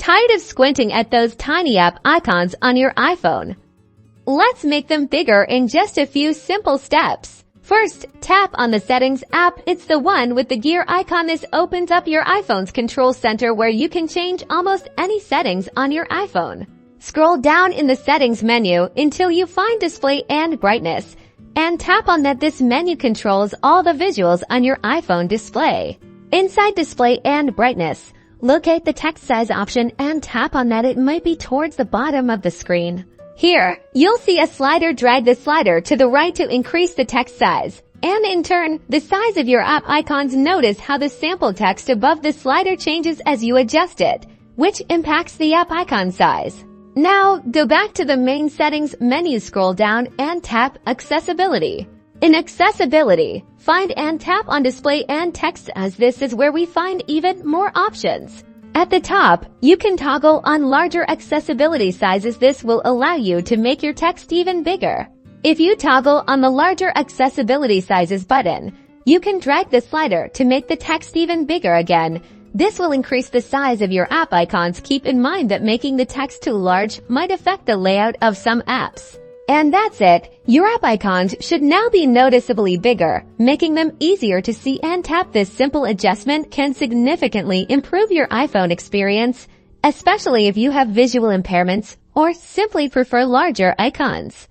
Tired of squinting at those tiny app icons on your iPhone? Let's make them bigger in just a few simple steps. First, tap on the Settings app. It's the one with the gear icon. This opens up your iPhone's control center where you can change almost any settings on your iPhone. Scroll down in the Settings menu until you find Display and Brightness, and tap on that. This menu controls all the visuals on your iPhone display. Inside Display and Brightness, locate the text size option and tap on that. It might be towards the bottom of the screen. Here, you'll see a slider. Drag the slider to the right to increase the text size, and in turn, the size of your app icons. Notice how the sample text above the slider changes as you adjust it, which impacts the app icon size. Now, go back to the main Settings menu, scroll down and tap Accessibility. In Accessibility, find and tap on Display and Text, as this is where we find even more options. At the top, you can toggle on larger accessibility sizes. This will allow you to make your text even bigger. If you toggle on the larger accessibility sizes button, you can drag the slider to make the text even bigger again. This will increase the size of your app icons. Keep in mind that making the text too large might affect the layout of some apps. And that's it. Your app icons should now be noticeably bigger, making them easier to see and tap. This simple adjustment can significantly improve your iPhone experience, especially if you have visual impairments or simply prefer larger icons.